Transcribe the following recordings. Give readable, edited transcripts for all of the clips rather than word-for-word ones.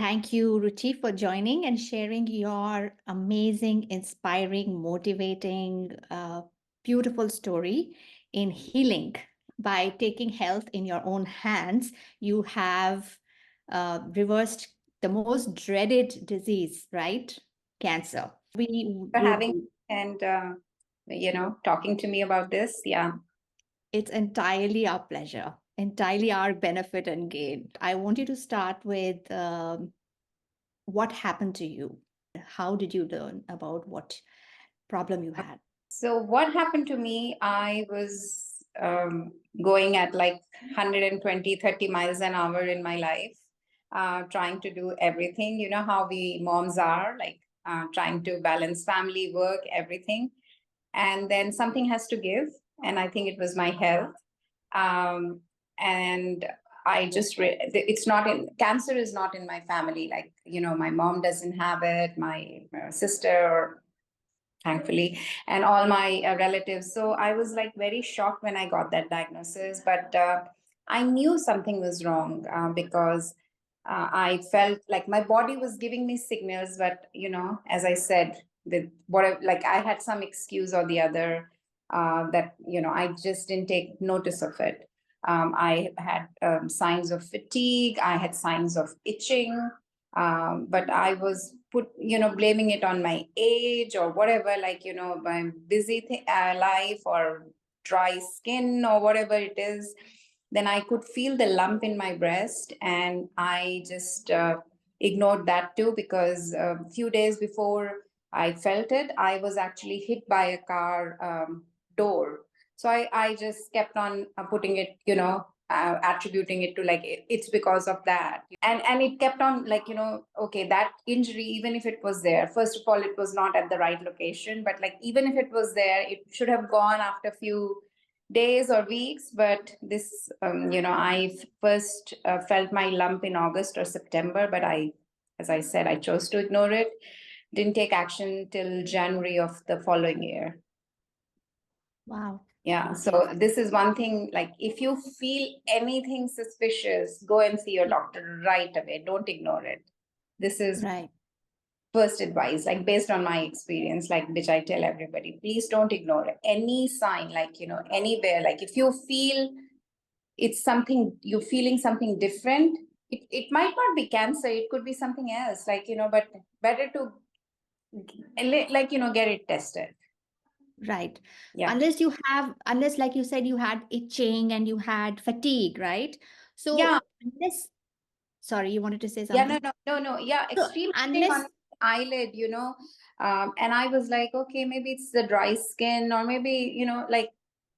Thank you, Ruchi, for joining and sharing your amazing, inspiring, motivating, beautiful story in healing. By taking health in your own hands, you have reversed the most dreaded disease, right? Cancer. We For would, having and talking to me about this. Yeah. it's entirely our pleasure, entirely our benefit and gain. I want you to start with what happened to you? How did you learn about what problem you had? So what happened to me? I was going at like 120, 30 miles an hour in my life, trying to do everything. You know how we moms are, like trying to balance family, work, everything. And then something has to give. And I think it was my health. Um, and I just, it's not in, cancer is not in my family. Like, my mom doesn't have it, my sister, thankfully, and all my relatives. So I was like very shocked when I got that diagnosis, but I knew something was wrong because I felt like my body was giving me signals, but as I said, with whatever, like I had some excuse or the other that I just didn't take notice of it. I had signs of fatigue, I had signs of itching, but I was blaming it on my age or whatever, like my busy life or dry skin or whatever it is. Then I could feel the lump in my breast, and I just ignored that too, because a few days before I felt it, I was actually hit by a car door. So I just kept on putting it, attributing it to like it's because of that, and it kept on like okay, that injury, even if it was there, first of all, it was not at the right location, but like even if it was there, it should have gone after a few days or weeks. But this I first felt my lump in August or September, but as I said, I chose to ignore it, didn't take action till January of the following year. Wow. Yeah, so this is one thing, like if you feel anything suspicious, go and see your doctor right away. Don't ignore it. This is Right. first advice, like based on my experience, like which I tell everybody, please don't ignore it. Any sign, like, anywhere, like if you feel it's something, you're feeling something different, it might not be cancer, it could be something else, like, but better to like, get it tested. Right. Yeah. Unless, like you said, you had itching and you had fatigue, right? Yeah. So, unless, sorry, you wanted to say Yeah, no, something? no, no, no. Yeah, So, extreme itching on unless, eyelid, and I was like, okay, maybe it's the dry skin, or maybe, like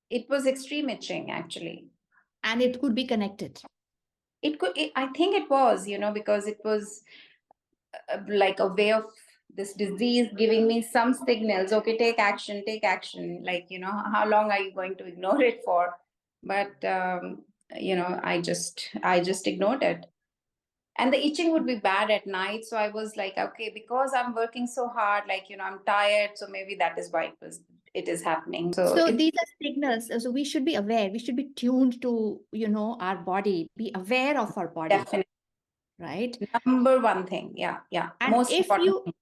it was extreme itching actually. and it could be connected. I think it was, because it was like a way of this disease giving me some signals. Okay, take action, take action. Like, how long are you going to ignore it for? But, I just ignored it. And the itching would be bad at night. So I was like, okay, because I'm working so hard, like, I'm tired. So maybe that is why it is happening. So So it's these are signals. So we should be aware. We should be tuned to, our body, be aware of our body, definitely right? number one thing. Yeah. Yeah. And Most important thing.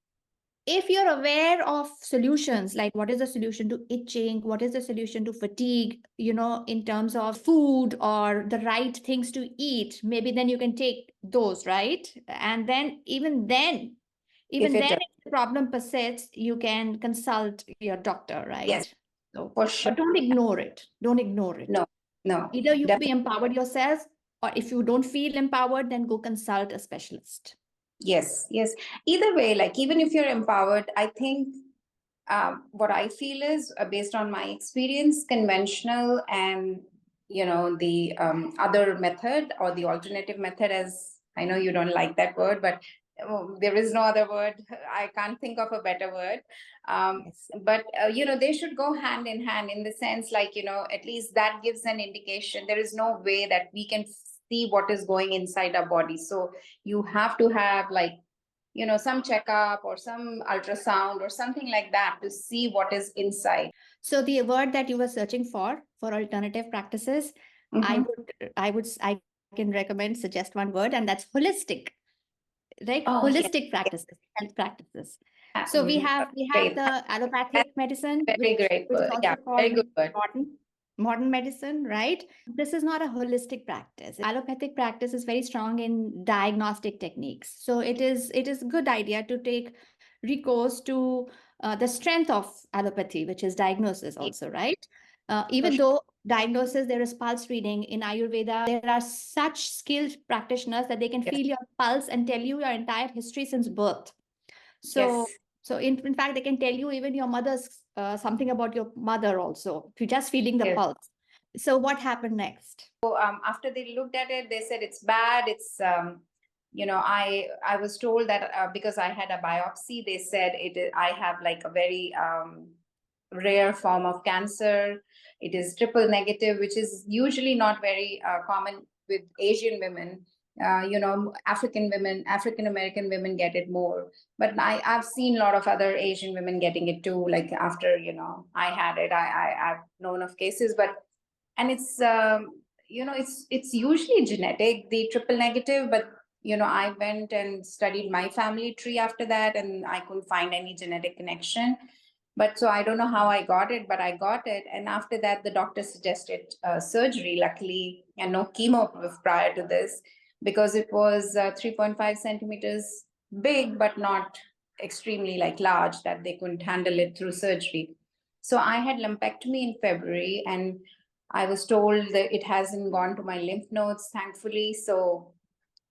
if you're aware of solutions, like what is the solution to itching, what is the solution to fatigue, in terms of food or the right things to eat, maybe then you can take those, right? And then If even it then does. if the problem persists, you can consult your doctor, Yes, right? So, for sure. but don't ignore it. Don't ignore it. No, no, Either you be definitely. empowered yourself, or if you don't feel empowered, then go consult a specialist. Yes, yes. Either way, like even if you're empowered, I think what I feel is based on my experience, conventional and the other method or the alternative method, as I know you don't like that word, but there is no other word. I can't think of a better word. Yes. But they should go hand in hand, in the sense, like at least that gives an indication. There is no way that we can see what is going inside our body. So you have to have like some checkup or some ultrasound or something like that to see what is inside. So the word that you were searching for alternative practices, I Mm-hmm. would, I can recommend, suggest one word, and that's holistic. right? Oh, yes, Holistic practices, health practices. yeah, So we have great. the allopathic medicine, Very great which is word. also Yeah, very called good word. modern medicine, right? This is not a holistic practice. Allopathic practice is very strong in diagnostic techniques. So it is a good idea to take recourse to the strength of allopathy, which is diagnosis also, right? For Even sure. though diagnosis, there is pulse reading in Ayurveda, there are such skilled practitioners that they can Yes. feel your pulse and tell you your entire history since birth. So, Yes. in fact, they can tell you even your mother's something about your mother also, if you're just feeling the Yes. pulse. So, what happened next? After they looked at it, they said it's bad. It's I was told that because I had a biopsy, they said I have like a very rare form of cancer. It is triple negative, which is usually not very common with Asian women. African American women get it more. But I've seen a lot of other Asian women getting it too. Like after I had it, I've known of cases, but and it's usually genetic, the triple negative, but I went and studied my family tree after that, and I couldn't find any genetic connection. But so I don't know how I got it, but I got it. And after that, the doctor suggested surgery, luckily, and no chemo prior to this, because it was 3.5 centimeters big, but not extremely like large that they couldn't handle it through surgery. So I had lumpectomy in February, and I was told that it hasn't gone to my lymph nodes, thankfully. So,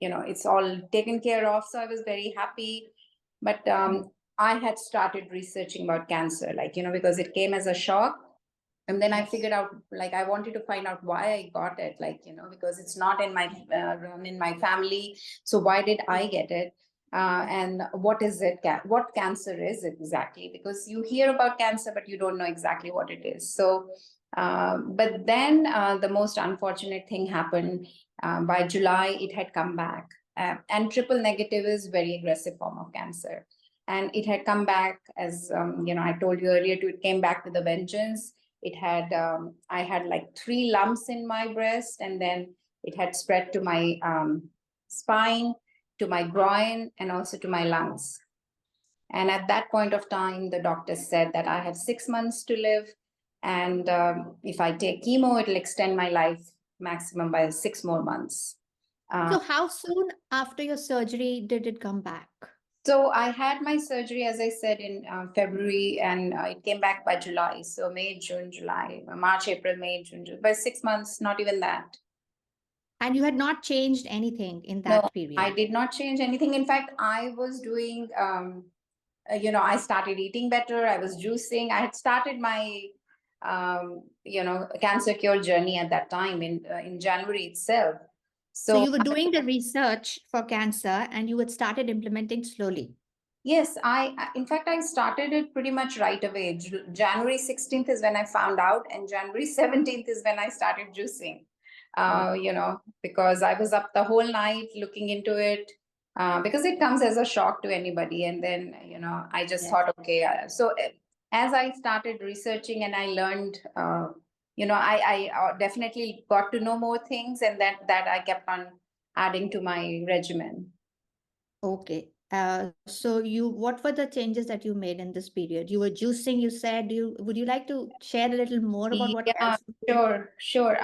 it's all taken care of. So I was very happy. But I had started researching about cancer, like, because it came as a shock. And then I figured out, like, I wanted to find out why I got it, like, because it's not in my run in my family. So why did I get it? And what is it? What cancer is it exactly? Because you hear about cancer, but you don't know exactly what it is. So, but then the most unfortunate thing happened. By July, it had come back. And triple negative is very aggressive form of cancer. And it had come back as, I told you earlier, it came back with a vengeance. It had, I had like 3 lumps in my breast, and then it had spread to my spine, to my groin, and also to my lungs. And at that point of time, the doctor said that I have 6 months to live. And if I take chemo, it'll extend my life maximum by 6 more months. So, how soon after your surgery did it come back? So I had my surgery, as I said, in February, and it came back by July. So May, June, July, March, April, May, June, July. By 6 months, not even that. And you had not changed anything in No, that period? I did not change anything. In fact, I was doing, I started eating better. I was juicing. I had started my, cancer cure journey at that time in January itself. So, So you were doing the research for cancer and you had started implementing slowly. yes, in fact, I started it pretty much right away. January 16th is when I found out, and January 17th is when I started juicing. Because I was up the whole night looking into it, because it comes as a shock to anybody. And then, I just thought, okay, as I started researching and I learned, I definitely got to know more things, and that I kept on adding to my regimen. Okay. So what were the changes that you made in this period? You were juicing, you said. Would you like to share a little more about what Yeah, else? you did? sure.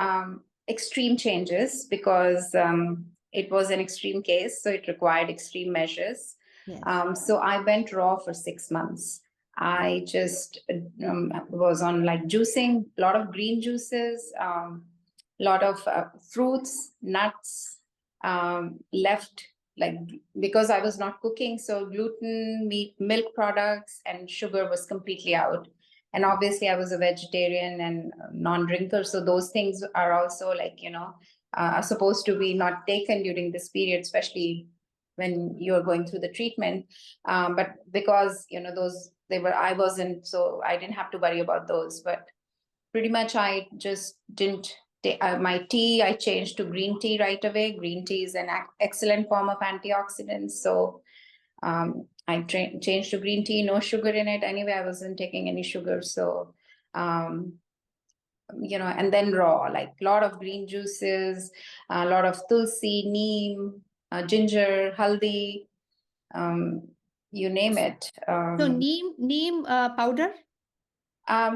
Extreme changes, because it was an extreme case, so it required extreme measures. Yes. So I went raw for 6 months. I just was on like juicing, a lot of green juices, a lot of fruits, nuts, left like, because I was not cooking, so gluten, meat, milk products, and sugar was completely out. And obviously I was a vegetarian and non-drinker, so those things are also like, are supposed to be not taken during this period, especially when you're going through the treatment. But because those I wasn't, so I didn't have to worry about those. But pretty much I just didn't take my tea. I changed to green tea right away. Green tea is an excellent form of antioxidants, so I changed to green tea, no sugar in it. Anyway, I wasn't taking any sugar. So, and then raw, like a lot of green juices, a lot of tulsi, neem, ginger, haldi. you name it. So neem powder?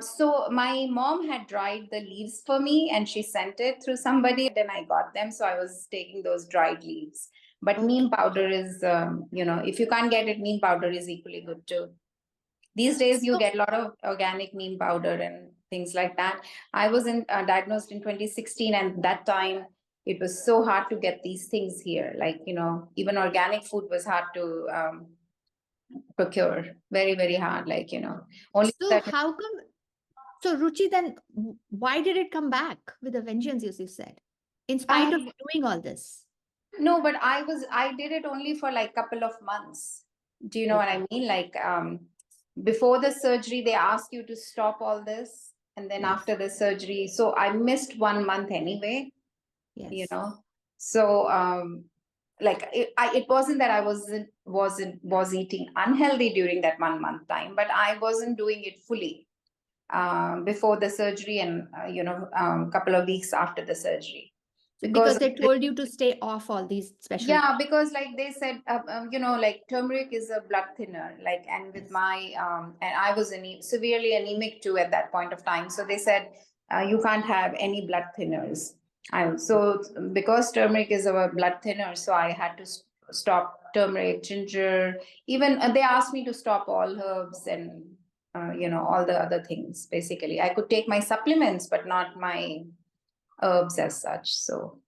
So my mom had dried the leaves for me and she sent it through somebody. Then I got them. So I was taking those dried leaves. But neem Okay. powder is, if you can't get it, neem powder is equally good too. These days, you So, get a lot of organic neem powder and things like that. I was diagnosed in 2016, and that time it was so hard to get these things here. Like, even organic food was hard to procure. Very, very hard. Like, only so certain. how come? So Ruchi, then why did it come back with a vengeance, as you said, in spite of Um, doing all this? no, but I did it only for like couple of months. Do you know what Okay. I mean? Like, before the surgery, they ask you to stop all this. And then Yes. after the surgery, so I missed 1 month anyway. Yes. So like it wasn't that I was eating unhealthy during that 1 month time, but I wasn't doing it fully before the surgery and couple of weeks after the surgery Because because they told you to stay off all these special. yeah, because like they said, like turmeric is a blood thinner, like, and with Yes. my, and I was severely anemic too at that point of time. So they said, you can't have any blood thinners. So because turmeric is a blood thinner, so I had to stop turmeric, ginger, even they asked me to stop all herbs and, all the other things. Basically, I could take my supplements, but not my herbs as such. So,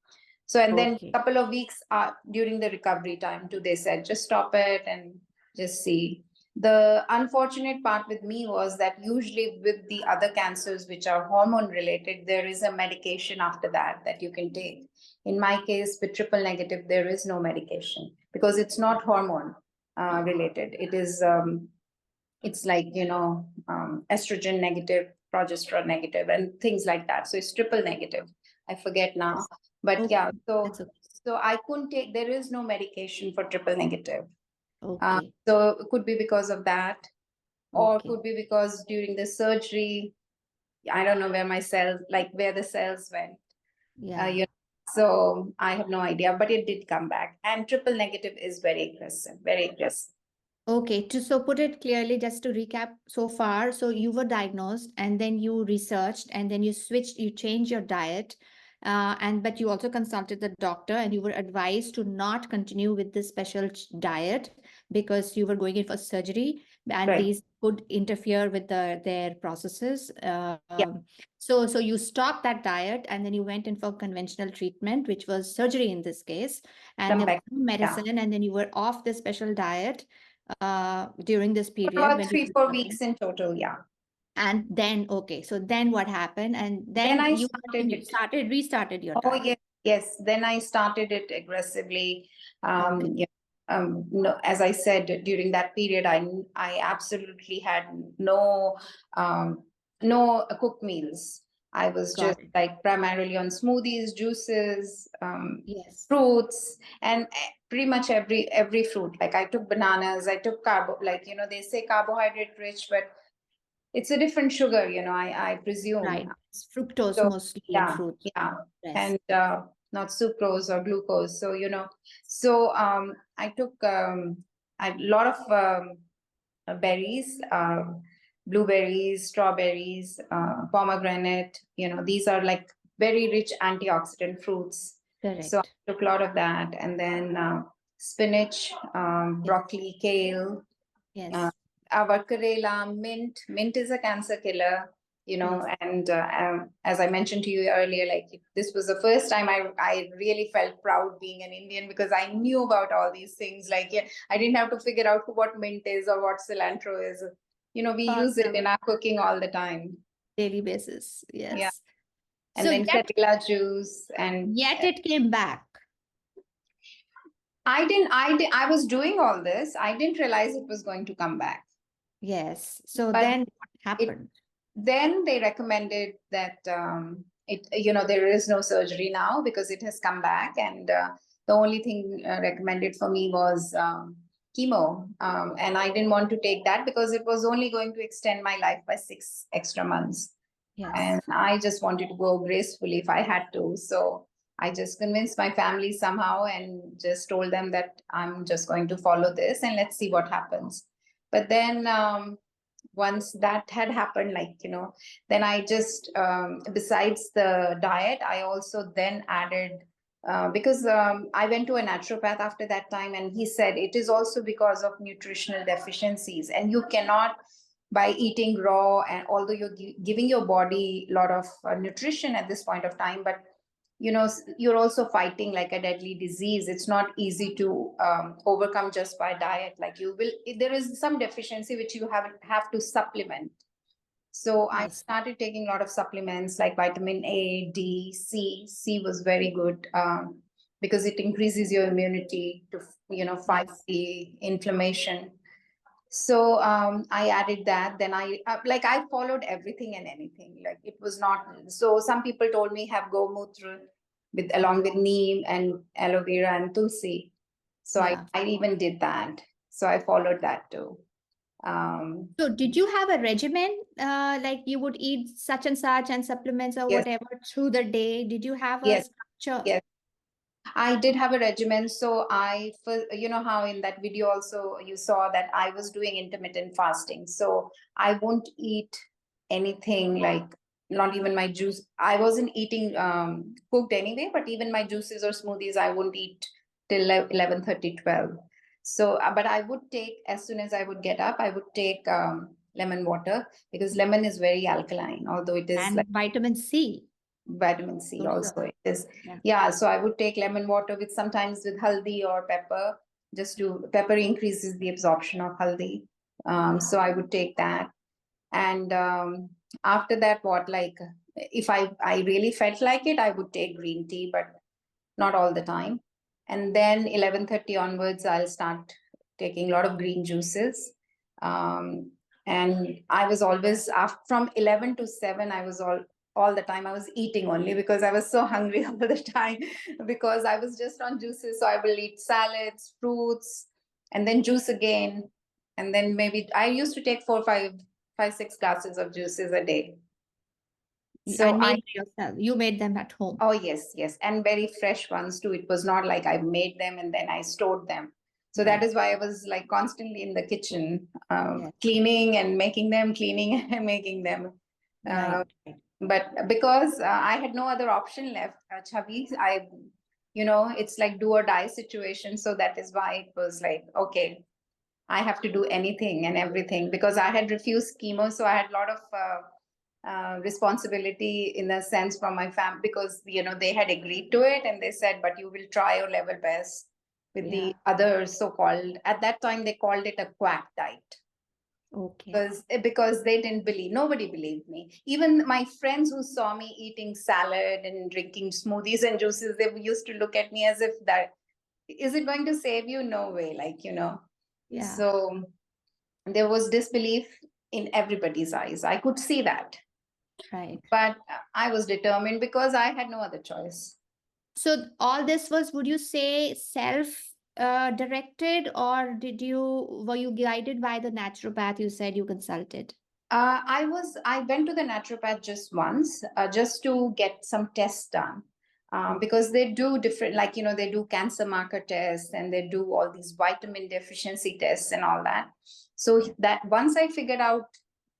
and then Okay. couple of weeks during the recovery time too, they said, just stop it and just see. The unfortunate part with me was that usually with the other cancers, which are hormone related, there is a medication after that you can take. In my case, with triple negative, there is no medication because it's not hormone related. It's like, estrogen negative, progesterone negative, and things like that. So it's triple negative. I forget now. But Okay. yeah, so That's okay. so I couldn't take, there is no medication for triple negative. Okay. So it could be because of that, or Okay. could be because during the surgery, I don't know where my cells, like where the cells went. Yeah. So I have no idea, but it did come back. And triple negative is very aggressive, very aggressive. Okay, so put it clearly, just to recap so far. So you were diagnosed and then you researched and then you changed your diet. But you also consulted the doctor and you were advised to not continue with this special diet because you were going in for surgery and Right. these could interfere with their processes. Yeah. So you stopped that diet and then you went in for conventional treatment, which was surgery in this case, and Come then back. Yeah. medicine, and then you were off this special diet during this period About when you 3-4 weeks in total. Yeah. and then okay, so then what happened? And Then then I you started it. restarted your Oh, diet. yes, yes. Then I started it aggressively. Okay. Yeah. No, as I said, during that period, I absolutely had no cooked meals. I was just Got it. like primarily on smoothies, juices, Yes. fruits, and pretty much every fruit. Like I took bananas, I took like they say carbohydrate rich, but it's a different sugar, I presume. Right. It's fructose So mostly in yeah, fruits. yeah, Yes. and not sucrose or glucose. So I took a lot of berries, blueberries, strawberries, pomegranate. These are like very rich antioxidant fruits. So Correct. I took a lot of that, and then spinach, Yes. broccoli, kale, uh, Yes. our Karela, mint. Mint is a cancer killer, Yes. and as I mentioned to you earlier, like this was the first time I really felt proud being an Indian because I knew about all these things. Like, yeah, I didn't have to figure out what mint is or what cilantro is. We use it Awesome. in our cooking all the time. Daily basis. Yeah. Yes. And So then Karela juice and yet it came back. I was doing all this. I didn't realize it was going to come back. Yes. So But then what it happened? then they recommended that there is no surgery now because it has come back, and the only thing recommended for me was chemo, and I didn't want to take that because it was only going to extend my life by 6 extra months, Yes. and I just wanted to go gracefully if I had to. So I just convinced my family somehow and just told them that I'm just going to follow this and let's see what happens. But then once that had happened, like, then I just, besides the diet, I also then added, because I went to a naturopath after that time, and he said it is also because of nutritional deficiencies, and you cannot, by eating raw, and although you're giving your body a lot of nutrition at this point of time, but you're also fighting like a deadly disease. It's not easy to overcome just by diet. Like, there is some deficiency which you have to supplement. So I Yes. started taking a lot of supplements like vitamin A, D, C. C was very good, because it increases your immunity to, fight Yes. the inflammation. So I added that. Then I followed everything and anything. Like, it was not. So some people told me have gomutra along with neem and aloe vera and tulsi. So Yeah. I even did that. So I followed that too. Um, So did you have a regimen, like you would eat such and supplements or yes, whatever through the day? Did you have a yes, structure? yes. I did have a regimen. So you know how in that video also you saw that I was doing intermittent fasting. So I won't eat anything, like not even my juice. I wasn't eating cooked anyway, but even my juices or smoothies, I wouldn't eat till 11:30, 12. So, but I would take, as soon as I would get up, I would take lemon water, because lemon is very alkaline, although it is like And vitamin C vitamin C also. also. It is, Yeah. yeah. So I would take lemon water with, sometimes with haldi or pepper, just to, pepper increases the absorption of haldi. So I would take that. And after that, what, like, if I really felt like it, I would take green tea, but not all the time. And then 11:30 onwards, I'll start taking a lot of green juices. Um, and I was always, from 11 to 7, I was all the time, I was eating only because I was so hungry all the time, because I was just on juices. So I will eat salads, fruits, and then juice again. And then maybe I used to take 6 glasses of juices a day. So And made yourself. You made them at home. oh, yes, yes. And very fresh ones too. It was not like I made them and then I stored them. So that Right. is why I was like constantly in the kitchen, Yes. cleaning and making them, cleaning and making them. Uh, Right. Right. but because I had no other option left, Chavi, it's like do or die situation. So that is why it was like, okay, I have to do anything and everything, because I had refused chemo. So I had a lot of responsibility in a sense from my family, because they had agreed to it, and they said, but you will try your level best with Yeah. the other so-called, at that time they called it a quack diet, Okay. because they didn't believe, nobody believed me. Even my friends who saw me eating salad and drinking smoothies and juices, they used to look at me as if, that is it going to save you? No way, Yeah. so there was disbelief in everybody's eyes. I could see that. Right. But I was determined because I had no other choice. So all this was, would you say, self directed, or were you guided by the naturopath you said you consulted? I went to the naturopath just once, just to get some tests done. Because they do different, like, they do cancer marker tests, and they do all these vitamin deficiency tests and all that. So that once I figured out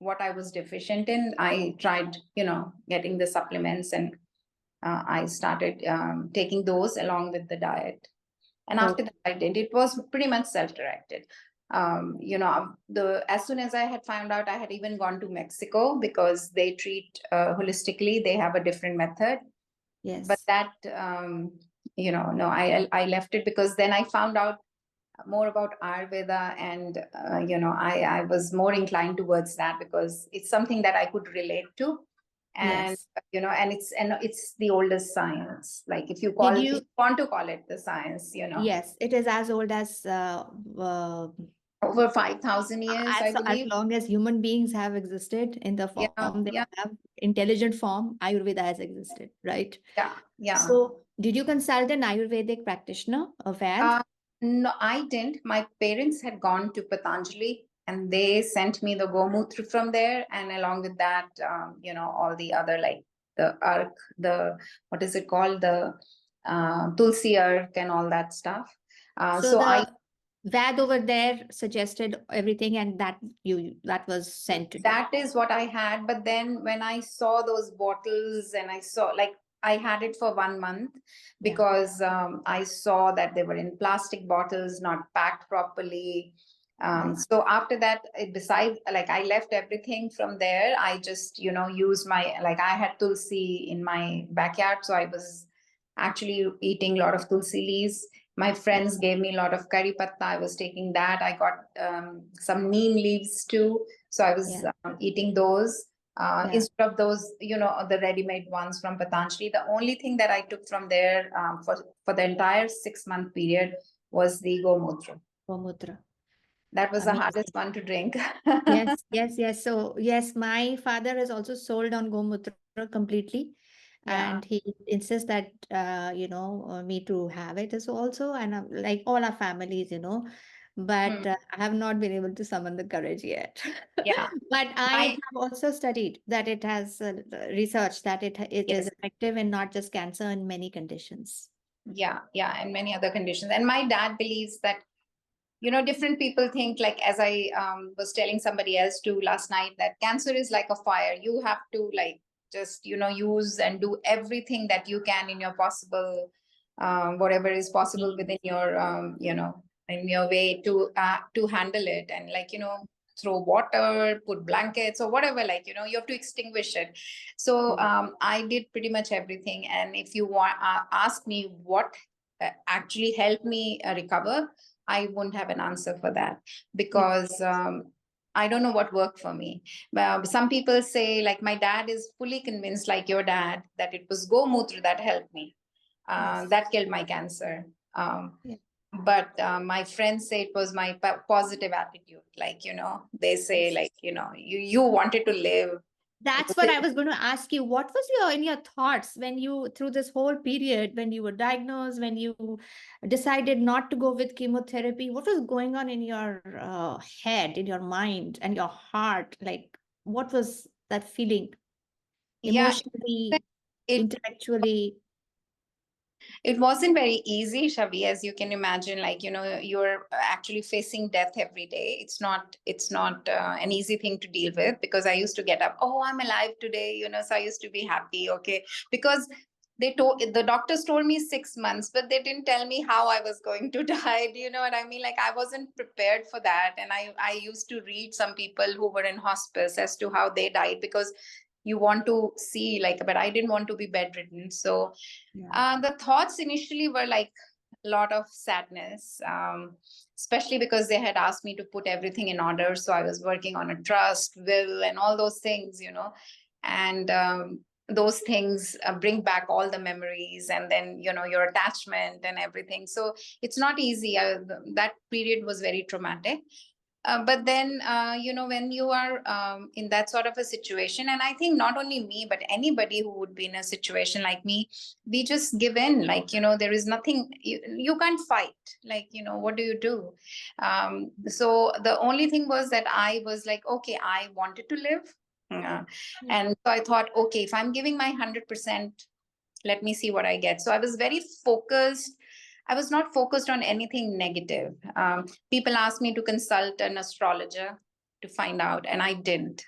what I was deficient in, I tried, getting the supplements, and I started taking those along with the diet. And after Okay. that, I did. It was pretty much self-directed. As soon as I had found out, I had even gone to Mexico, because they treat holistically. They have a different method. But Yes. that, no, I left it, because then I found out more about Ayurveda, and I was more inclined towards that, because it's something that I could relate to. And Yes. and it's the oldest science. Like, if you Did you? want to call it the science, Yes, it is as old as over 5,000 years, I as believe. long as human beings have existed in the Yeah, form they yeah, have, intelligent form, Ayurveda has existed, right? yeah, yeah. So, did you consult an Ayurvedic practitioner, a Ved? Uh, no, I didn't. My parents had gone to Patanjali, and they sent me the Gomutra from there. And along with that, all the other, like the arc, what is it called? tulsi earth and all that stuff. So So I the VAD over there suggested everything, and that was sent to you. that is what I had. But then when I saw those bottles and I saw, like, I had it for 1 month Yeah. because I saw that they were in plastic bottles, not packed properly. Right. So after that, besides, like, I left everything from there. I just, used my, like, I had tulsi in my backyard. So I was actually eating a lot of tulsi leaves. My friends gave me a lot of curry patta. I was taking that. I got some neem leaves too. So I was Yeah. eating those Yeah. instead of those, the ready-made ones from Patanjali. The only thing that I took from there for the entire 6-month period was the Gomutra. Gomutra. That was the hardest Amazing. one to drink. Yes, yes, yes. So yes, my father is also sold on Gomutra completely, Yeah. and he insists that me to have it as also, and like all our families, Mm, but I have not been able to summon the courage yet. yeah. But I My have also studied that it has research that it is Yes. effective in not just cancer, in many conditions. Yeah, yeah, and many other conditions. And my dad believes that, different people think, like, as I was telling somebody else too last night, that cancer is like a fire. You have to, like, just, use and do everything that you can in your possible, whatever is possible within your, in your way to handle it. And, like, throw water, put blankets or whatever, like, you have to extinguish it. So I did pretty much everything. And if you want ask me what actually helped me recover, I won't have an answer for that, Yeah. because I don't know what worked for me. Some people say, like, my dad is fully convinced, like your dad, that it was Gomutra that helped me, Yes. that killed my cancer. Yeah. But my friends say it was my positive attitude. Like, they say, Yes. like, you wanted to live. That's what I was going to ask you. What was your thoughts when you, through this whole period, when you were diagnosed, when you decided not to go with chemotherapy? What was going on in your head, in your mind, and your heart? Like, what was that feeling Yeah, emotionally, it intellectually? it wasn't very easy, Shavi, as you can imagine. Like, you're actually facing death every day. It's not an easy thing to deal with, because I used to get up, oh, I'm alive today, so I used to be happy. Okay, because the doctors told me 6 months, but they didn't tell me how I was going to die. Do you know what I mean? Like, I wasn't prepared for that. And I used to read some people who were in hospice as to how they died, because you want to see, like, but I didn't want to be bedridden. So Yeah. the thoughts initially were like a lot of sadness, especially because they had asked me to put everything in order. So I was working on a trust, will, and all those things, and those things bring back all the memories, and then, your attachment and everything. So it's not easy. That period was very traumatic. But then, when you are in that sort of a situation, and I think not only me, but anybody who would be in a situation like me, we just give in. Like, there is nothing, you can't fight. Like, what do you do? So the only thing was that I was like, okay, I wanted to live. Yeah. And so I thought, okay, if I'm giving my 100%, let me see what I get. So I was very focused. I was not focused on anything negative. People asked me to consult an astrologer to find out, and I didn't,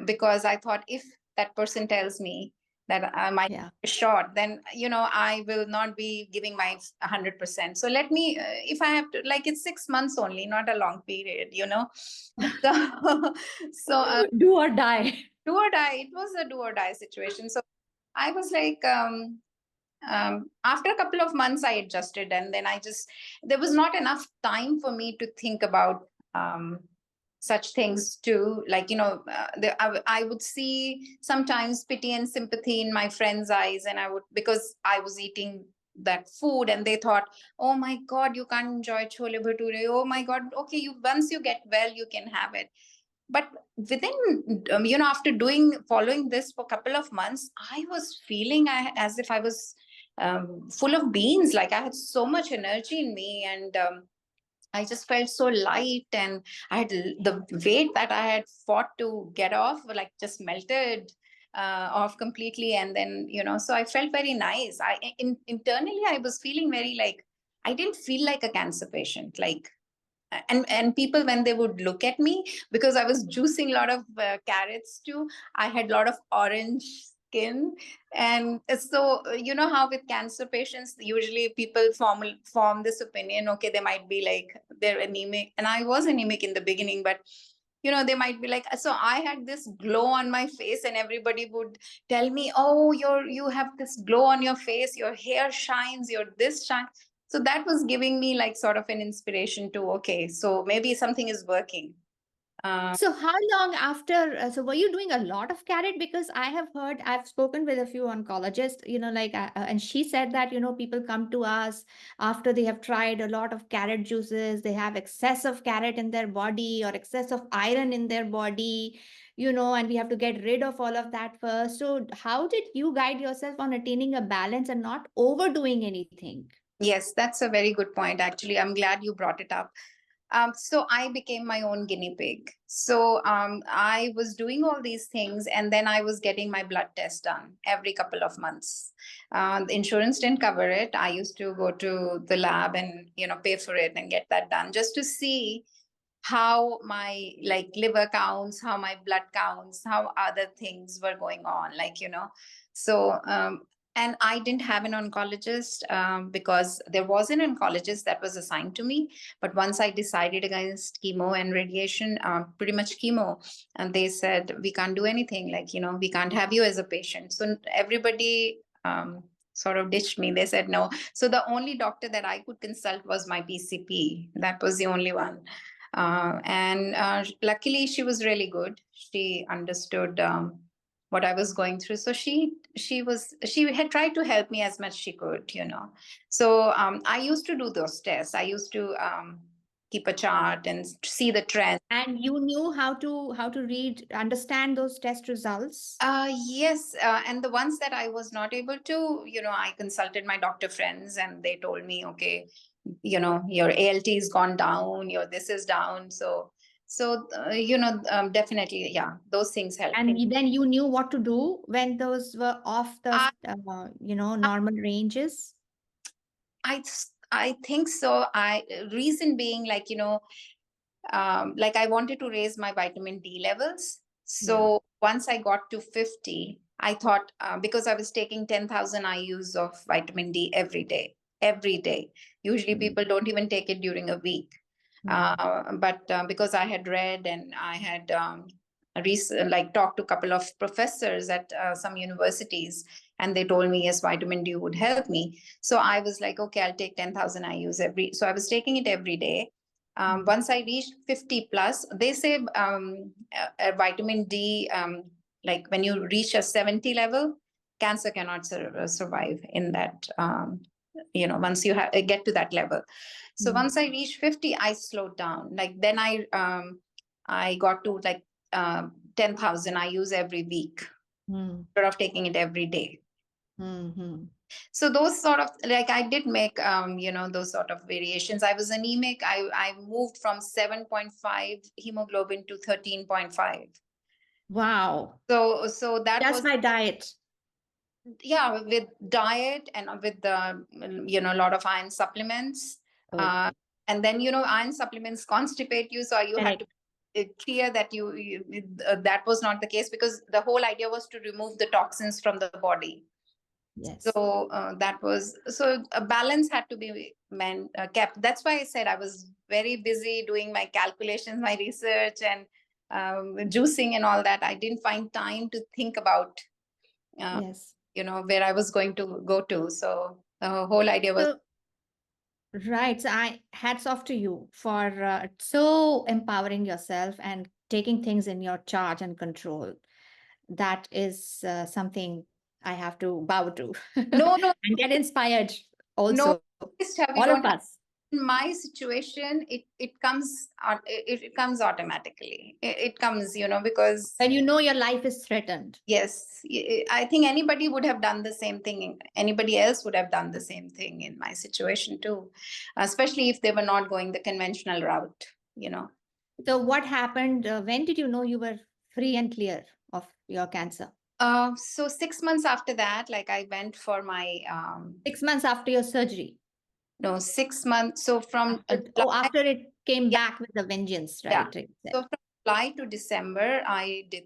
because I thought, if that person tells me that my Yeah. short, then, I will not be giving my 100%. So let me, if I have to, like, it's 6 months only, not a long period. So, so Do or die. do or die. It was a do or die situation. So I was like, after a couple of months, I adjusted, and then there was not enough time for me to think about such things too. Like, I would see sometimes pity and sympathy in my friends' eyes, and because I was eating that food, and they thought, oh my God, you can't enjoy chole bhature. Oh my God, okay, once you get well, you can have it. But within, after following this for a couple of months, I was feeling as if I was full of beans. Like, I had so much energy in me, and I just felt so light, and I had the weight that I had fought to get off, like, just melted. off completely. And then, so I felt very nice. Internally, I was feeling very like, I didn't feel like a cancer patient. Like, and people, when they would look at me, because I was juicing a lot of carrots too, I had a lot of orange skin. And so, how with cancer patients, usually people form this opinion, okay, they might be like, they're anemic. And I was anemic in the beginning, but they might be like, so I had this glow on my face, and everybody would tell me, oh, you have this glow on your face, your hair shines, your this shines. So that was giving me like sort of an inspiration to, okay, so maybe something is working. So how long after, so were you doing a lot of carrot? Because I have heard, I've spoken with a few oncologists, and she said that, people come to us after they have tried a lot of carrot juices, they have excess of carrot in their body or excess of iron in their body, and we have to get rid of all of that first. So how did you guide yourself on attaining a balance and not overdoing anything? Yes, that's a very good point. Actually, I'm glad you brought it up. So I became my own guinea pig. So I was doing all these things, and then I was getting my blood test done every couple of months. The insurance didn't cover it. I used to go to the lab and pay for it and get that done, just to see how my like liver counts, how my blood counts, how other things were going on, So and I didn't have an oncologist because there was an oncologist that was assigned to me. But once I decided against chemo and radiation, pretty much chemo, and they said, we can't do anything. Like, we can't have you as a patient. So everybody sort of ditched me. They said no. So the only doctor that I could consult was my PCP. That was the only one. And luckily, she was really good. She understood what I was going through. So she had tried to help me as much she could, So I used to do those tests. I used to keep a chart and see the trend. And you knew how to understand those test results? Yes, and the ones that I was not able to, I consulted my doctor friends, and they told me, okay, your ALT is gone down, your this is down. Definitely, yeah, those things help. And then you knew what to do when those were off the, I, normal ranges? I think so. Reason being, like, like I wanted to raise my vitamin D levels. Yeah. So once I got to 50, I thought, because I was taking 10,000 IUs of vitamin D every day, every day. Usually Mm. people don't even take it during a week. But because I had read, and I had like talked to a couple of professors at some universities, and they told me, yes, vitamin D would help me. So I was like, okay, I'll take 10,000 IUs so I was taking it every day. Once I reached 50 plus, they say a vitamin D, like when you reach a 70 level, cancer cannot survive in that, once you get to that level. So once I reached 50, I slowed down. Like then I got to like 10,000 I use every week instead of taking it every day. So those sort of, like, I did make those sort of variations. I was anemic. I moved from 7.5 hemoglobin to 13.5. Wow. So that Just was, by diet. yeah, with diet and with the a lot of iron supplements. Oh, And then iron supplements constipate you, so you had to correct. clear that that was not the case, because the whole idea was to remove the toxins from the body. Yes. So that was, so a balance had to be kept. That's why I said I was very busy doing my calculations, my research, and juicing and all that. I didn't find time to think about Yes. where I was going to go to. So the whole idea was, So, right. So I hats off to you for so empowering yourself and taking things in your charge and control. That is something I have to bow to no, no, and get inspired no, also. we All of don't have. us. In my situation, it comes it comes automatically. It comes, because When you know your life is threatened. yes, I think anybody would have done the same thing. Anybody else would have done the same thing in my situation too, especially if they were not going the conventional route. So what happened? When did you know you were free and clear of your cancer? So 6 months after that, like I went for my 6 months after your surgery. no 6 months. So from July, After it came yeah, back with a vengeance, yeah. right? Right, So from July to December, I did.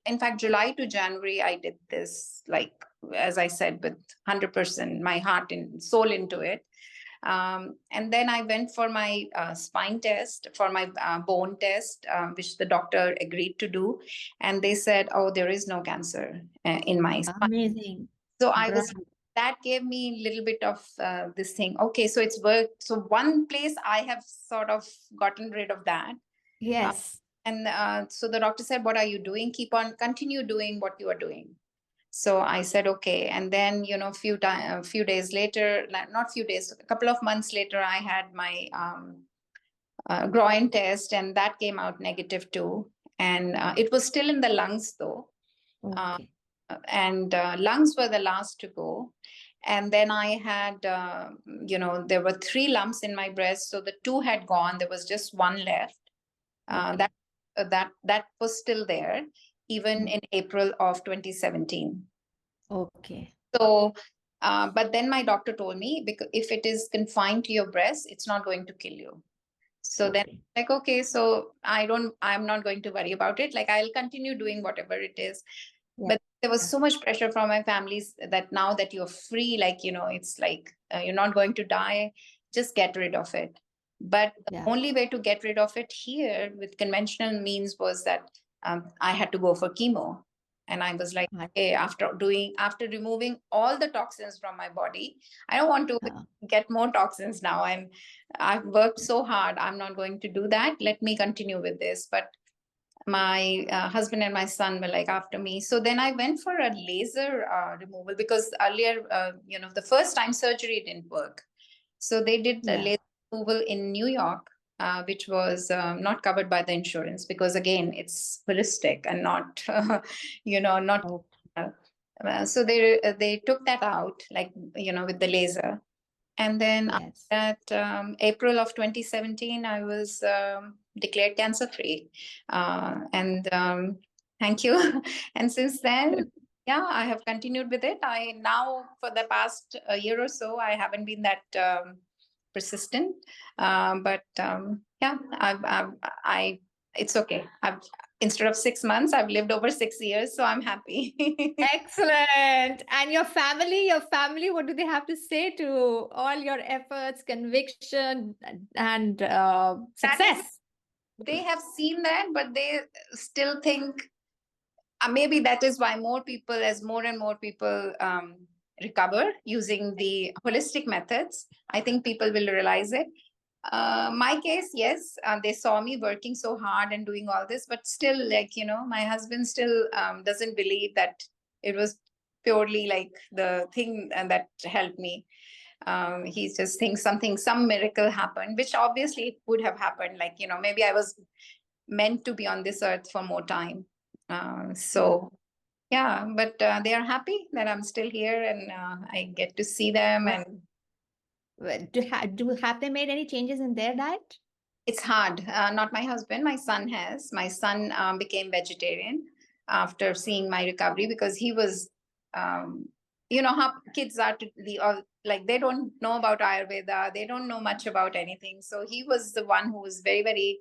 In fact, July to January, I did this, like as I said, with 100% my heart and soul into it. And then I went for my spine test, for my bone test, which the doctor agreed to do. And they said, oh, there is no cancer in my spine. Amazing. So I was, Right. that gave me a little bit of this thing. Okay, so it's worked. So one place I have sort of gotten rid of that. Uh, Yes. and so the doctor said, what are you doing? Keep on, continue doing what you are doing. So I said, okay. And then, a few days later, not few days, a couple of months later, I had my groin test, and that came out negative too. And it was still in the lungs though. Uh, Okay. and lungs were the last to go. And then I had, there were 3 lumps in my breast. So the 2 had gone. There was just 1 left. Okay. That was still there, even Mm. in April of 2017. Okay. So, but then my doctor told me, because if it is confined to your breast, it's not going to kill you. So then, Okay. like, okay, so I'm not going to worry about it. Like, I'll continue doing whatever it is. Yeah. But there was so much pressure from my families that now that you're free, like, it's like you're not going to die, just get rid of it. But the Yeah. only way to get rid of it here with conventional means was that I had to go for chemo. And I was like, Right. hey, after removing all the toxins from my body, I don't want to Yeah. get more toxins now. I've worked so hard. I'm not going to do that. Let me continue with this. But my husband and my son were like after me. So then I went for a laser removal, because earlier, the first time surgery didn't work. So they did the Yeah. laser removal in New York, which was not covered by the insurance, because again, it's holistic and not, not. Oh, So they took that out, like, with the laser. And then yes. at April of 2017, I was declared cancer free. And thank you. And since then, yeah, I have continued with it. I now, for the past year or so, I haven't been that persistent. But yeah, it's okay. Instead of 6 months, I've lived over 6 years, so I'm happy. Excellent. And your family, what do they have to say to all your efforts, conviction, and That is, success? they have seen that, but they still think, maybe that is why as more and more people recover using the holistic methods, I think people will realize it. My case, yes, they saw me working so hard and doing all this, but still, like, my husband still doesn't believe that it was purely like the thing that helped me. He just thinks some miracle happened, which obviously would have happened. Like, maybe I was meant to be on this earth for more time. So yeah, but they are happy that I'm still here, and I get to see them. Well, And have they made any changes in their diet? it's hard. Not my husband, my son has. My son became vegetarian after seeing my recovery, because he was, how kids are to like, they don't know about Ayurveda, they don't know much about anything. So he was the one who was very, very,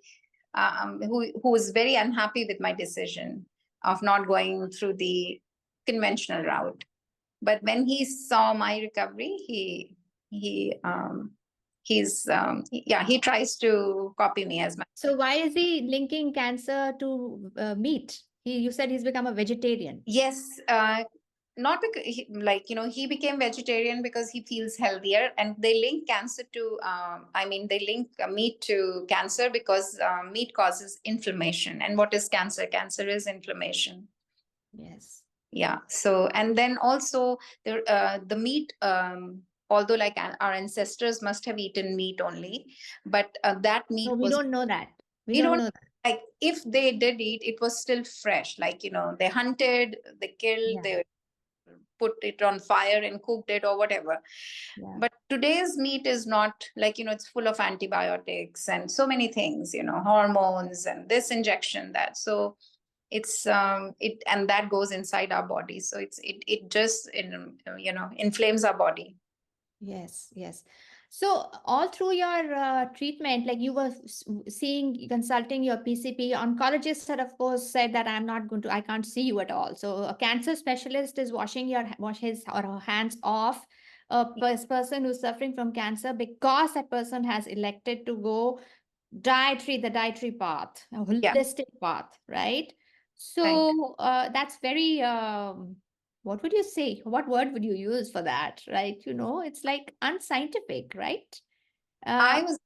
who was very unhappy with my decision of not going through the conventional route. But when he saw my recovery, he tries to copy me as my. So why is he linking cancer to meat? You said he's become a vegetarian. Yes, not because he became vegetarian because he feels healthier, and they link cancer to they link meat to cancer, because meat causes inflammation. And what is cancer? Cancer is inflammation. Yes. Yeah. So, and then also the meat, although like our ancestors must have eaten meat only, but that meat No, we was, don't know that. We we don't don't, know that. like, if they did eat, it was still fresh. Like, they hunted, they killed, Yeah. they put it on fire and cooked it or whatever. Yeah. But today's meat is not like, it's full of antibiotics and so many things, hormones and this injection, that. So It's it, and that goes inside our body, so it just inflames our body. Yes, yes. So all through your treatment, like you were seeing, consulting your PCP, oncologist had of course said that I can't see you at all. So a cancer specialist is wash his or her hands off a person who's suffering from cancer because that person has elected to go the dietary path, a Yeah, holistic path, right? right. So that's very, what would you say? What word would you use for that, right? It's like unscientific, right? Uh, I was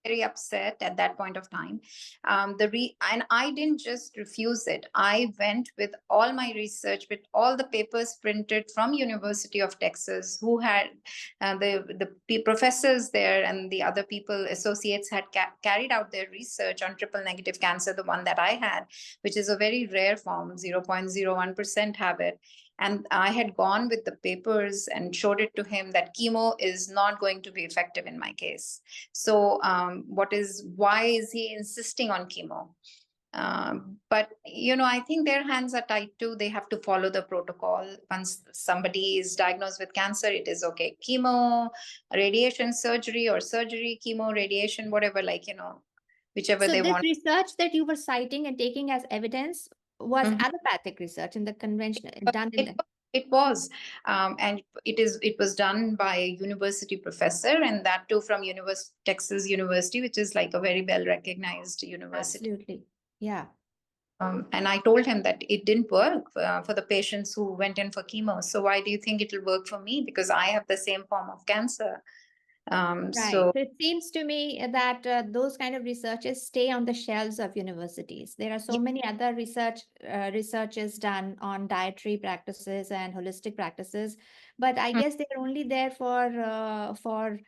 very upset at that point of time. And I didn't just refuse it. I went with all my research, with all the papers printed from University of Texas, who had the professors there and the other people, associates, had carried out their research on triple negative cancer, the one that I had, which is a very rare form, 0.01% have it. And I had gone with the papers and showed it to him that chemo is not going to be effective in my case. So, why is he insisting on chemo? But I think their hands are tied too. They have to follow the protocol. Once somebody is diagnosed with cancer, it is okay. Chemo, radiation, surgery, or surgery, chemo, radiation, whatever, whichever so they this want. research that you were citing and taking as evidence was Mhm. allopathic research in the conventional, But done in It, the. it was, and it was done by a university professor, and that too from Texas University, which is like a very well recognized university. Absolutely. Yeah. And I told him that it didn't work for the patients who went in for chemo. So why do you think it will work for me? Because I have the same form of cancer. Right. So So it seems to me that those kind of researches stay on the shelves of universities. There are so yeah, many other researches done on dietary practices and holistic practices, but I mm, guess they're only there for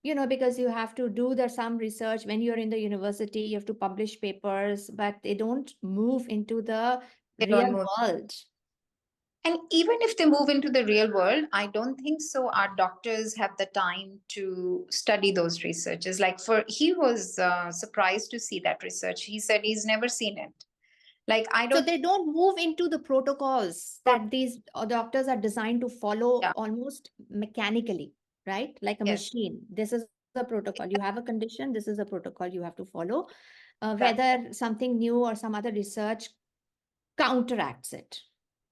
because you have to do some research when you're in the university. You have to publish papers, but they don't move into the they don't real move. world. And even if they move into the real world, I don't think so. Our doctors have the time to study those researches. He was surprised to see that research. He said he's never seen it. Like, I So don't. they don't move into the protocols that these doctors are designed to follow Yeah. almost mechanically, right? Like a Yes. machine. This is the protocol. You have a condition, this is a protocol you have to follow. That, Whether something new or some other research counteracts it,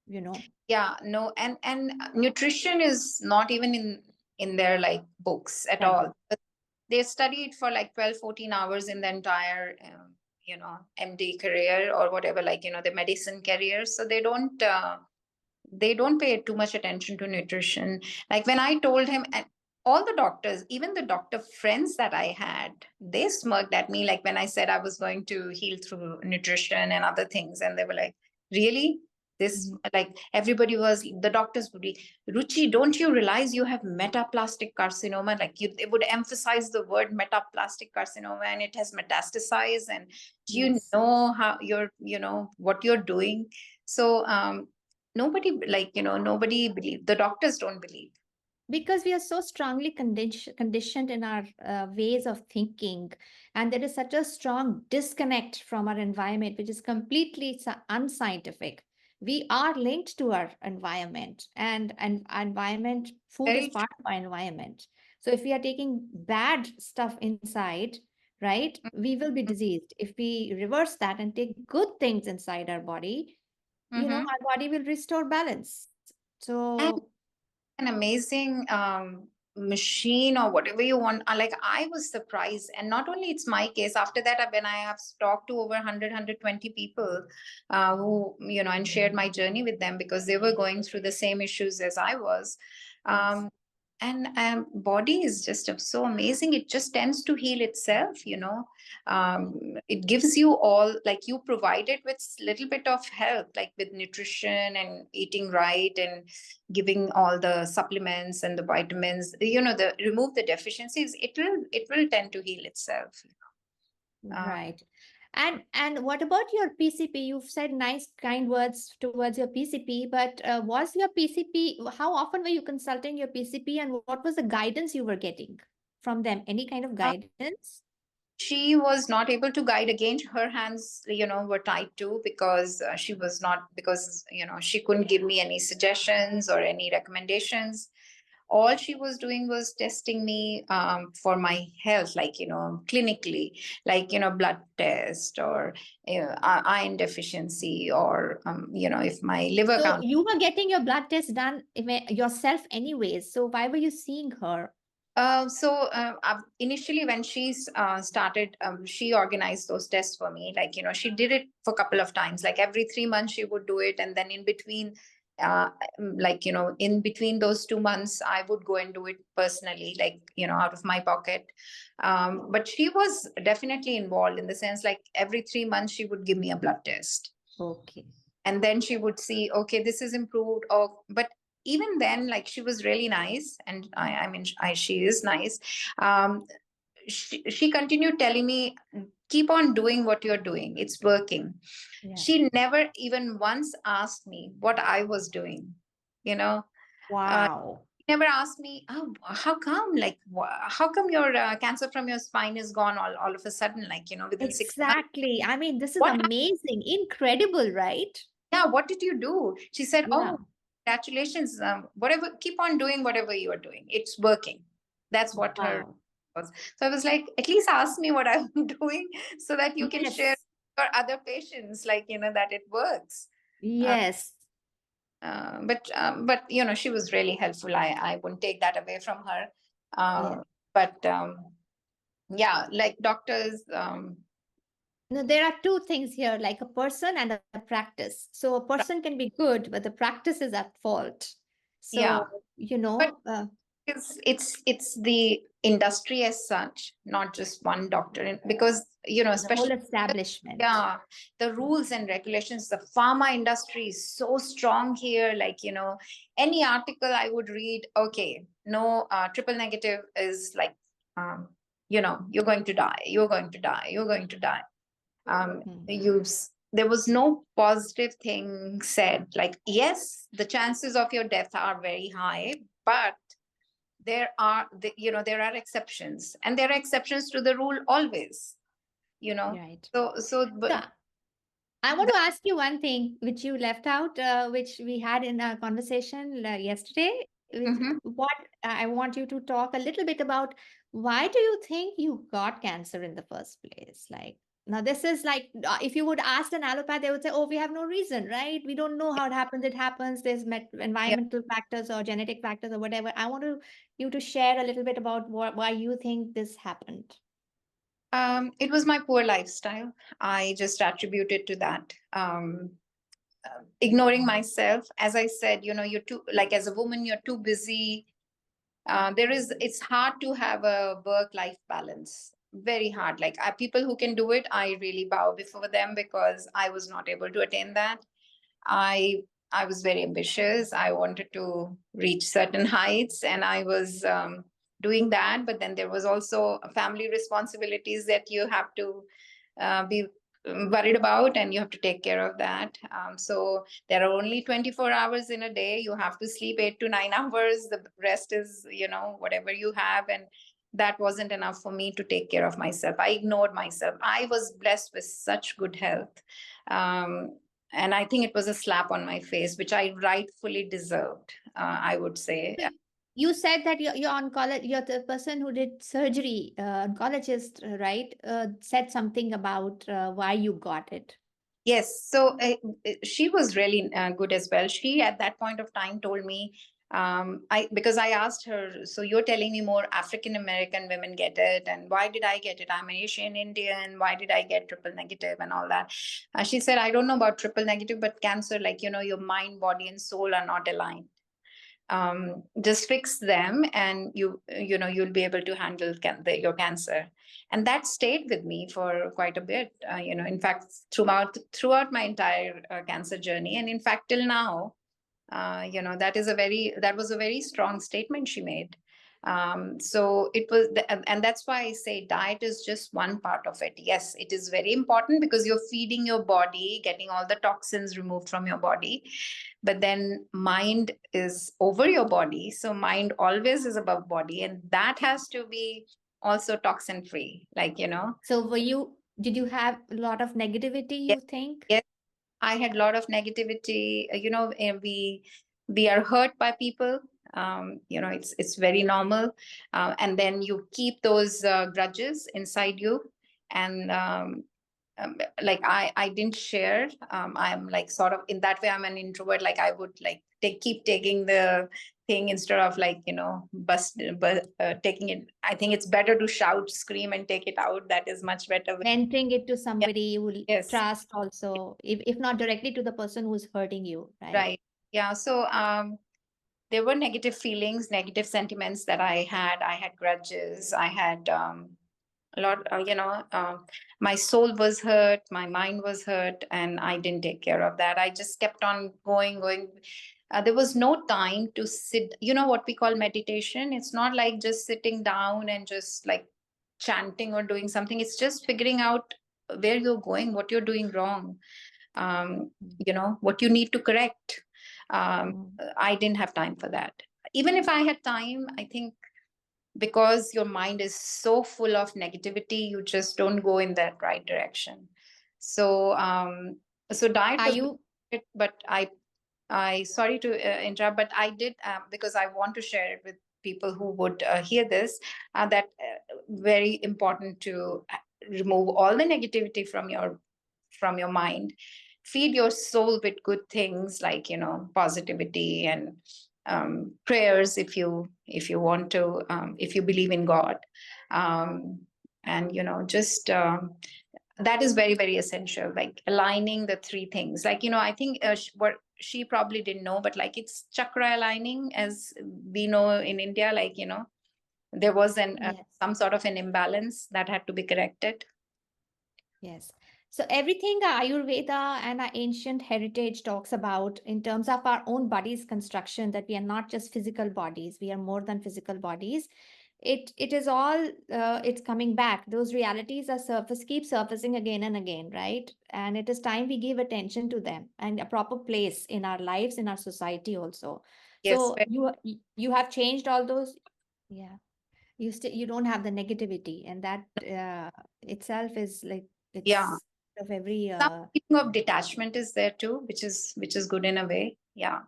you know. yeah. No. And nutrition is not even in their like books at Right. all. They studied for like 12, 14 hours in the entire MD career or whatever, the medicine career. So they don't pay too much attention to nutrition. Like when I told him, and all the doctors, even the doctor friends that I had, they smirked at me, like when I said I was going to heal through nutrition and other things, and they were like, really? This, Mhm. like, everybody was, the doctors would be, Ruchi, don't you realize you have metaplastic carcinoma? Like, they would emphasize the word metaplastic carcinoma, and it has metastasized, and do you Yes. know how what you're doing? So nobody believe, the doctors don't believe. Because we are so strongly conditioned in our ways of thinking, and there is such a strong disconnect from our environment, which is completely unscientific. We are linked to our environment, and environment food is Very part of our environment. So if we are taking bad stuff inside, right, true. we will be diseased. If we reverse that and take good things inside our body, Mm-hmm. our body will restore balance. And So an amazing machine or whatever you want. Like, I was surprised, and not only it's my case. After that, when I have talked to over 100 people who and shared my journey with them, because they were going through the same issues as I was. yes. um, and body is just so amazing. It just tends to heal itself. It gives you all, like, you provide it with little bit of help, like with nutrition and eating right and giving all the supplements and the vitamins, the remove the deficiencies, it will tend to heal itself. uh, Right. And what about your PCP? You've said nice, kind words towards your PCP, but was your PCP, how often were you consulting your PCP, and what was the guidance you were getting from them? Any kind of uh, guidance? She was not able to guide again. Her hands, were tied too, because she was not, because she couldn't give me any suggestions or any recommendations. All she was doing was testing me for my health, like clinically, like blood test, or iron deficiency, or if my liver So count. you were getting your blood test done yourself anyways. So why were you seeing her? Initially, when she started, she organized those tests for me. Like, she did it for a couple of times. Like every 3 months, she would do it. And then in between, in between those 2 months, I would go and do it personally, like, out of my pocket. But she was definitely involved, in the sense, like every 3 months, she would give me a blood test. Okay. And then she would see, okay, this is improved. Oh, but even then, like, she was really nice, and I mean, she is nice. um she continued telling me, keep on doing what you're doing, it's working. Yeah. She never even once asked me what I was doing, you know uh, Wow. never asked me, oh, how come, like, how come your cancer from your spine is gone all of a sudden, like, within 6 months. Exactly. I mean, this is What amazing, incredible, right? Yeah, what did you do? She said, Yeah. oh, congratulations, whatever, keep on doing whatever you are doing, it's working. That's what her Wow. was. So I was like, at least ask me what I'm doing, so that you can share Yes. your other patients, like, that it works. uh, Yes. but she was really helpful. I wouldn't take that away from her. Yeah. But yeah, like doctors. No, there are two things here, like a person and a practice. So a person can be good, but the practice is at fault. Yeah, So, but it's the industry as such, not just one doctor. Because the whole especially, establishment. yeah, the rules and regulations, the pharma industry is so strong here. Like, any article I would read, okay, no, triple negative is like, um, you're going to die, you're going to die, you're going to die. Hmm. There was no positive thing said, like, yes, the chances of your death are very high, but there are exceptions, and there are exceptions to the rule always. you know Right. So but I want to ask you one thing which you left out, which we had in our conversation yesterday. Mhm. What I want you to talk a little bit about, why do you think you got cancer in the first place? Like, now, this is like, if you would ask an allopath, they would say, oh, we have no reason, right? We don't know how it happens. It happens. There's Yeah. environmental factors or genetic factors or whatever. I want you to share a little bit about why you think this happened. It was my poor lifestyle. I just attribute it to that. Ignoring myself, as I said, you're too, like, as a woman, you're too busy. It's hard to have a work life balance, very hard. Like, people who can do it, I really bow before them, because I was not able to attain that. I i was very ambitious. I wanted to reach certain heights, and I was doing that. But then there was also family responsibilities that you have to be worried about, and you have to take care of that. So there are only 24 hours in a day. You have to sleep 8 to 9 hours. The rest is, whatever you have. And that wasn't enough for me to take care of myself. I ignored myself. I was blessed with such good health. um, and I think it was a slap on my face, which I rightfully deserved, I would say. So you said that you're you're the person who did surgery, oncologist, right? Said something about why you got it. Yes, so she was really good as well. She, at that point of time, told me, I because I asked her, so you're telling me more African American women get it, and why did I get it? I'm Asian Indian. Why did I get triple negative and all that? She said, I don't know about triple negative, but cancer, like, your mind, body, and soul are not aligned. Just fix them, and you'll be able to handle your cancer. And that stayed with me for quite a bit. In fact, throughout my entire cancer journey, and in fact till now, that was a very strong statement she made. So it was, and that's why I say diet is just one part of it. Yes, it is very important, because you're feeding your body, getting all the toxins removed from your body. But then mind is over your body, so mind always is above body, and that has to be also toxin free, like, So did you have a lot of negativity, yeah, you think? yes, I had a lot of negativity. We are hurt by people. It's very normal, and then you keep those grudges inside you, and like I didn't share. I'm like sort of in that way. I'm an introvert. Like I would like keep taking the thing instead of like but taking it. I think it's better to shout, scream, and take it out. That is much better. Venting it to Yeah. somebody you will Yes. trust also, if not directly to the person who's hurting you, right? Right. Yeah. So there were negative feelings, negative sentiments that I had. I had grudges. I had a lot, my soul was hurt, my mind was hurt, and I didn't take care of that. I just kept on going. There was no time to sit, what we call meditation. It's not like just sitting down and just like chanting or doing something. It's just figuring out where you're going, what you're doing wrong, what you need to correct. Mm. I didn't have time for that. Even if I had time, I think because your mind is so full of negativity, you just don't go in that right direction. So diet Are was you good, but I sorry to interrupt, but I did because I want to share it with people who would hear this, that very important to remove all the negativity from your mind. Feed your soul with good things like positivity and prayers, if you want to, if you believe in God, um, and just that is very, very essential, like aligning the three things. Like I think what she probably didn't know, but like it's chakra aligning, as we know in India. Like there was Yes. some sort of an imbalance that had to be corrected. Yes. So everything Ayurveda and our ancient heritage talks about in terms of our own body's construction, that we are not just physical bodies, we are more than physical bodies. It is all it's coming back. Those realities are keep surfacing again and again, right? And it is time we give attention to them and a proper place in our lives, in our society also. Yes. So you have changed all those. Yeah, you don't have the negativity, and that itself is like Yeah. it's of every Some feeling of detachment is there too, which is good in a way. Yeah.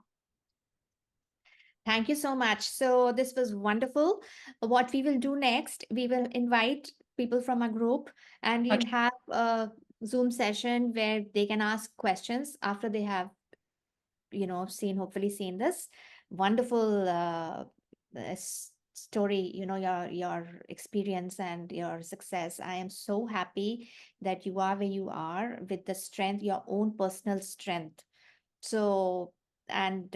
Thank you so much. So this was wonderful. What we will do next, we will invite people from our group, and we'll Okay. have a Zoom session where they can ask questions after they have, hopefully seen this wonderful story, your experience and your success. I am so happy that you are where you are with the strength, your own personal strength. So, and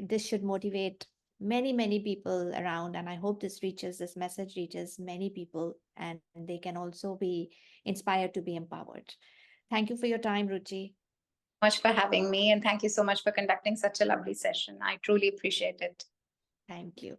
this should motivate many, many people around. And I hope this message reaches many people, and they can also be inspired to be empowered. Thank you for your time, Ruchi. Much for having me, and thank you so much for conducting such a lovely session. I truly appreciate it. Thank you.